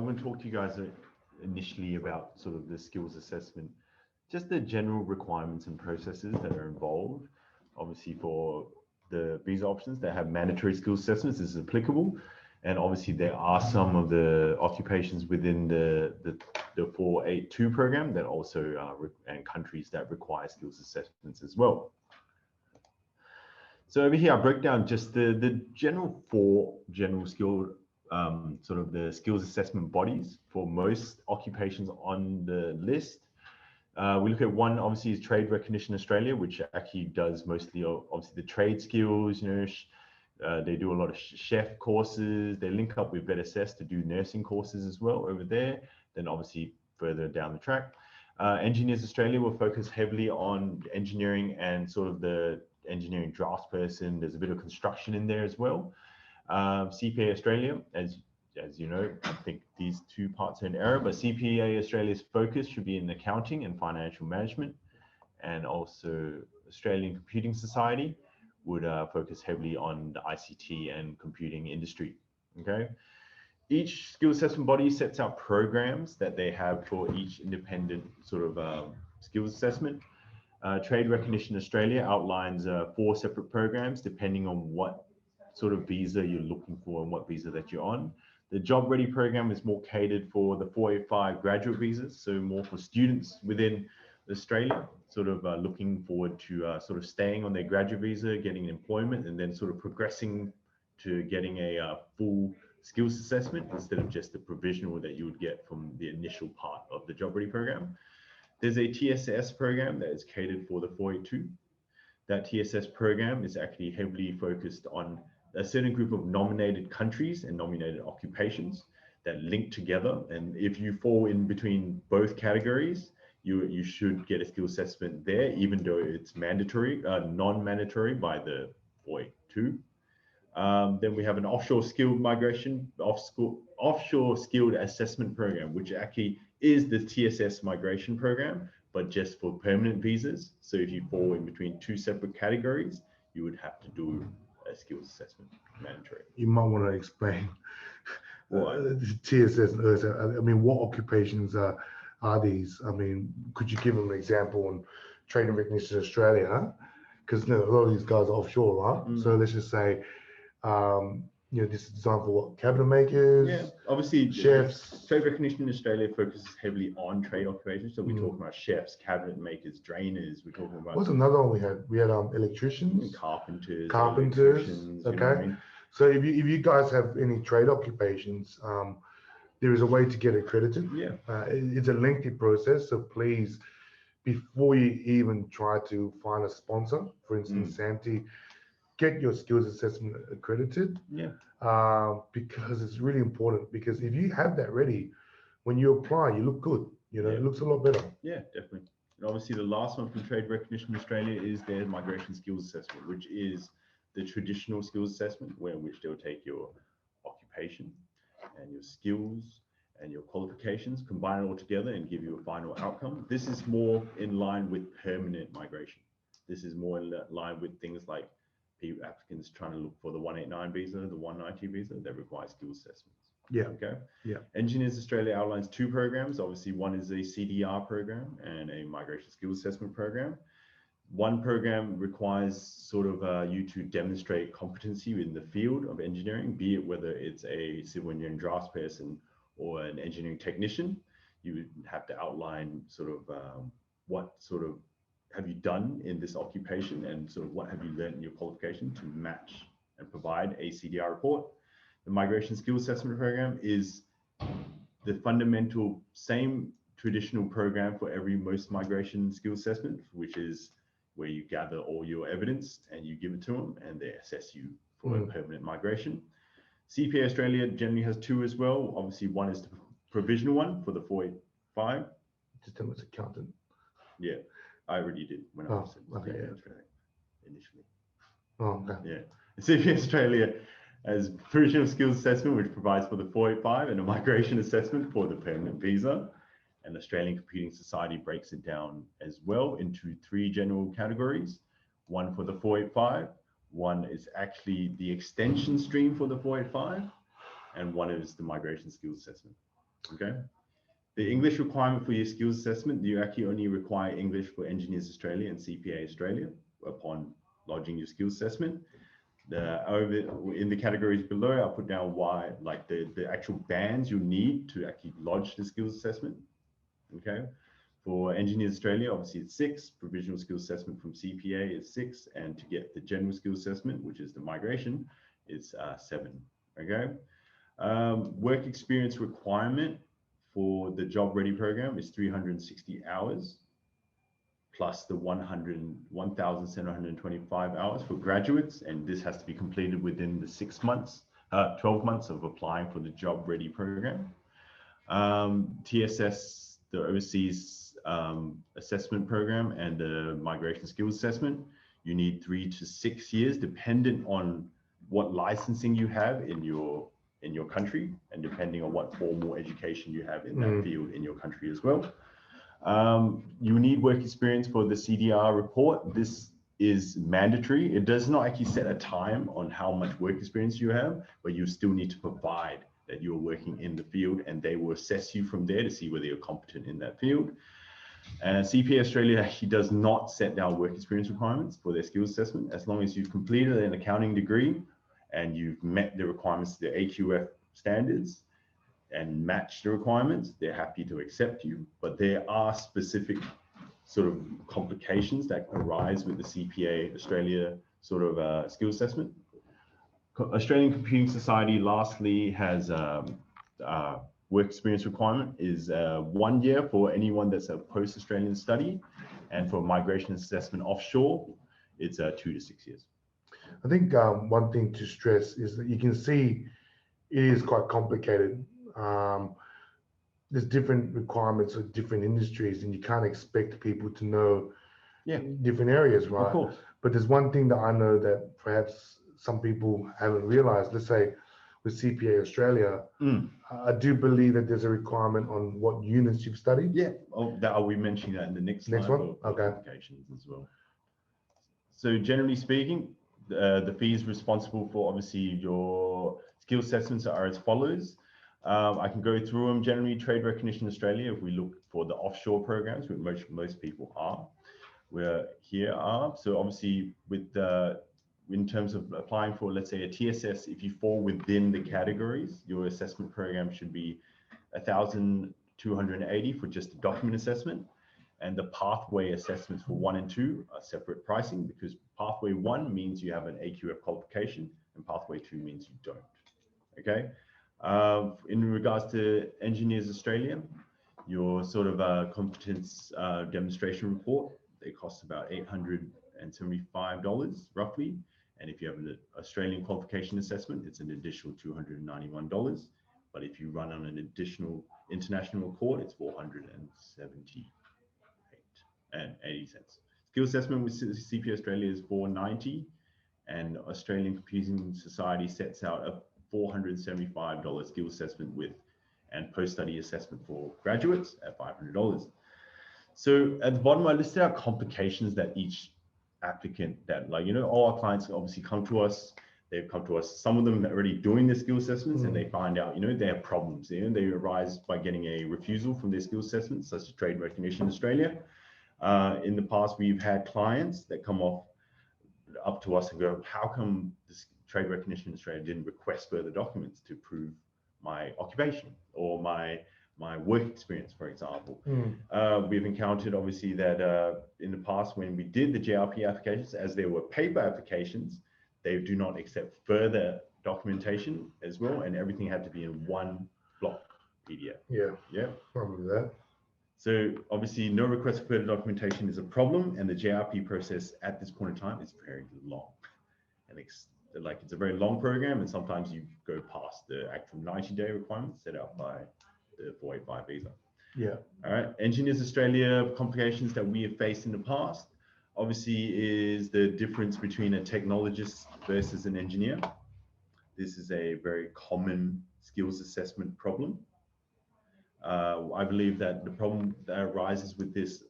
want to talk to you guys initially about sort of the skills assessment, just the general requirements and processes that are involved. Obviously, for the visa options that have mandatory skills assessments, this is applicable. And obviously, there are some of the occupations within the 482 program that also and countries that require skills assessments as well. So over here, I broke down just the four general skill sort of the skills assessment bodies for most occupations on the list. We look at one, obviously, is Trade Recognition Australia, which actually does mostly obviously the trade skills. You know, they do a lot of chef courses. They link up with VetAssess to do nursing courses as well over there. Then obviously further down the track, Engineers Australia will focus heavily on engineering and sort of the engineering draftsperson. There's a bit of construction in there as well. CPA Australia, as you know, I think these two parts are in error, but CPA Australia's focus should be in accounting and financial management. And also Australian Computing Society would focus heavily on the ICT and computing industry. Okay. Each skill assessment body sets out programs that they have for each independent sort of skills assessment. Trade Recognition Australia outlines 4 separate programs depending on what sort of visa you're looking for and what visa that you're on. The Job Ready program is more catered for the 485 graduate visas, so more for students within Australia, sort of looking forward to sort of staying on their graduate visa, getting employment, and then sort of progressing to getting a full skills assessment instead of just the provisional that you would get from the initial part of the Job Ready program. There's a TSS program that is catered for the 482. That TSS program is actually heavily focused on a certain group of nominated countries and nominated occupations that link together. And if you fall in between both categories, you should get a skill assessment there, even though it's mandatory, non-mandatory by the 482. Then we have an offshore skilled migration, offshore skilled assessment program, which actually is the TSS migration program, but just for permanent visas. So if you fall in between 2 separate categories, you would have to do a skills assessment, mandatory. You might want to explain TSS and ERSA. I mean, what occupations are these? I mean, could you give them an example on Trade and Recognition Australia? Because a lot of these guys are offshore, right? So let's just say, you know, this is designed for what, cabinet makers? Yeah, obviously, chefs. Trade Recognition in Australia focuses heavily on trade occupations. So we're talking about chefs, cabinet makers, drainers. We're talking about. What's another one we had? We had electricians, carpenters. Okay. I mean? So if you guys have any trade occupations, there is a way to get accredited. Yeah. It's a lengthy process, so please, before you even try to find a sponsor, for instance, Santi, get your skills assessment accredited. Yeah. Because it's really important. Because if you have that ready, when you apply, you look good. You know, it looks a lot better. Yeah, definitely. And obviously, the last one from Trade Recognition Australia is their migration skills assessment, which is the traditional skills assessment, which they'll take your occupation and your skills and your qualifications, combine it all together and give you a final outcome. This is more in line with permanent migration. This is more in line with things like applicants trying to look for the 189 visa, the 190 visa that requires skills assessments. Yeah. Okay. Yeah. Engineers Australia outlines 2 programs. Obviously, one is a CDR program and a migration skills assessment program. One program requires sort of you to demonstrate competency in the field of engineering, be it whether it's a civil engineering draftsperson or an engineering technician. You would have to outline sort of what sort of have you done in this occupation and sort of what have you learned in your qualification to match and provide a CDR report. The migration skills assessment program is the fundamental same traditional program for most migration skills assessment, which is where you gather all your evidence and you give it to them and they assess you for a permanent migration. CPA Australia generally has 2 as well. Obviously, one is the provisional one for the 485. Just tell us accountant. Yeah, I already did when I was in Australia initially. Oh, okay. Yeah. CPA Australia has provisional skills assessment, which provides for the 485, and a migration assessment for the permanent visa. And Australian Computing Society breaks it down as well into 3 general categories. One for the 485, one is actually the extension stream for the 485, and one is the migration skills assessment. Okay. The English requirement for your skills assessment, you actually only require English for Engineers Australia and CPA Australia upon lodging your skills assessment. In the categories below, I'll put down why, like the actual bands you need to actually lodge the skills assessment. Okay. For Engineers Australia, obviously it's 6. Provisional skills assessment from CPA is 6. And to get the general skills assessment, which is the migration, is 7. Okay. Work experience requirement for the Job Ready program is 360 hours plus the 1,725 hours for graduates. And this has to be completed within the 12 months of applying for the Job Ready program. TSS, the Overseas Assessment Program, and the Migration Skills Assessment, you need 3 to 6 years, dependent on what licensing you have in your country, and depending on what formal education you have in that field in your country as well. You need work experience for the CDR report. This is mandatory. It does not actually set a time on how much work experience you have, but you still need to provide that you're working in the field, and they will assess you from there to see whether you're competent in that field. And CPA Australia actually does not set down work experience requirements for their skills assessment. As long as you've completed an accounting degree and you've met the requirements of the AQF standards and matched the requirements, they're happy to accept you. But there are specific sort of complications that arise with the CPA Australia sort of skills assessment. Australian Computing Society, lastly, has work experience requirement is 1 year for anyone that's a post-Australian study, and for migration assessment offshore, it's 2 to 6 years. I think one thing to stress is that you can see it is quite complicated. There's different requirements of different industries, and you can't expect people to know different areas, right? Of course. But there's one thing that I know that perhaps some people haven't realized. Let's say with CPA Australia, I do believe that there's a requirement on what units you've studied. Yeah, I'll be mentioning that in the next slide. One? Okay. Applications as well. So generally speaking, the fees responsible for obviously your skill assessments are as follows. I can go through them. Generally, Trade Recognition Australia, if we look for the offshore programs, which most people are, so obviously with in terms of applying for, let's say, a TSS, if you fall within the categories, your assessment program should be 1,280 for just the document assessment. And the pathway assessments for 1 and 2 are separate pricing, because pathway 1 means you have an AQF qualification and pathway 2 means you don't. Okay. In regards to Engineers Australia, your sort of competence demonstration report, they cost about $875 roughly. And if you have an Australian qualification assessment, it's an additional $291. But if you run on an additional international report, it's $478.80. Skill assessment with CPA Australia is $490, and Australian Computing Society sets out a $475 skill assessment and post-study assessment for graduates at $500. So at the bottom, I listed out complications that each applicant, that, like, all our clients obviously come to us. They've come to us, some of them are already doing their skill assessments, and they find out, they have problems. They arise by getting a refusal from their skill assessments, such as Trade Recognition Australia. In the past, we've had clients that come up to us and go, how come this Trade Recognition Australia didn't request further documents to prove my occupation or my work experience, for example? We've encountered, obviously, that in the past, when we did the JRP applications, as there were paper applications, they do not accept further documentation as well, and everything had to be in one block PDF. Yeah, probably that. So obviously, no request for further documentation is a problem, and the JRP process at this point in time is very long. And it's a very long program, and sometimes you go past the actual 90-day requirements set out by the 485 visa. Yeah. All right. Engineers Australia complications that we have faced in the past, obviously, is the difference between a technologist versus an engineer. This is a very common skills assessment problem. I believe that the problem that arises with this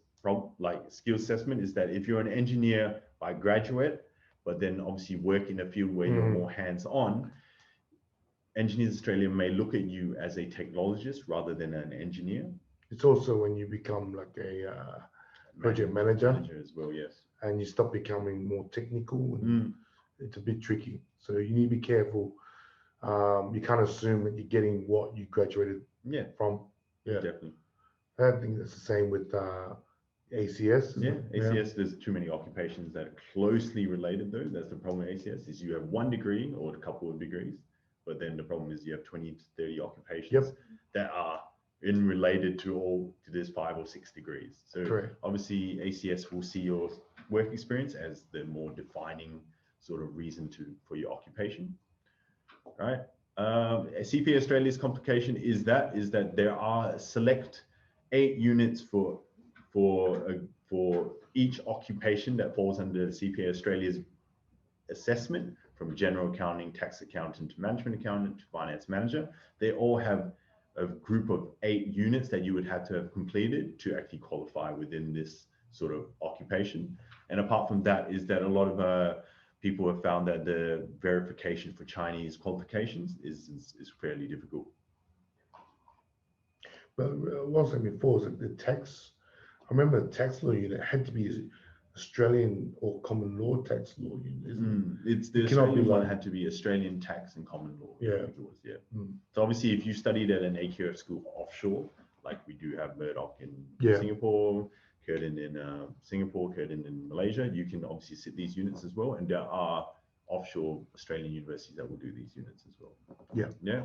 skill assessment is that if you're an engineer by graduate, but then obviously work in a field where you're more hands-on, Engineers Australia may look at you as a technologist rather than an engineer. It's also when you become like a project manager as well, yes. and you start becoming more technical, and it's a bit tricky. So you need to be careful. You can't assume that you're getting what you graduated from. Yeah, definitely. I think that's the same with ACS. ACS, there's too many occupations that are closely related though. That's the problem with ACS, is you have one degree or a couple of degrees, but then the problem is you have 20 to 30 occupations that are related to this 5 or 6 degrees. So correct. Obviously ACS will see your work experience as the more defining sort of reason for your occupation, right? CPA Australia's complication is that there are select 8 units for each occupation that falls under CPA Australia's assessment, from general accounting, tax accountant, to management accountant, to finance manager. They all have a group of 8 units that you would have to have completed to actually qualify within this sort of occupation. And apart from that, is that a lot of people have found that the verification for Chinese qualifications is fairly difficult. But one thing before was the tax. I remember the tax law unit had to be Australian or common law tax law unit, isn't it? It's the Australian one had to be Australian tax and common law. Yeah. So obviously, if you studied at an AQF school offshore, like we do have Murdoch in Singapore, Curtin in Singapore, Curtin in Malaysia, you can obviously sit these units as well. And there are offshore Australian universities that will do these units as well. Yeah. Yeah.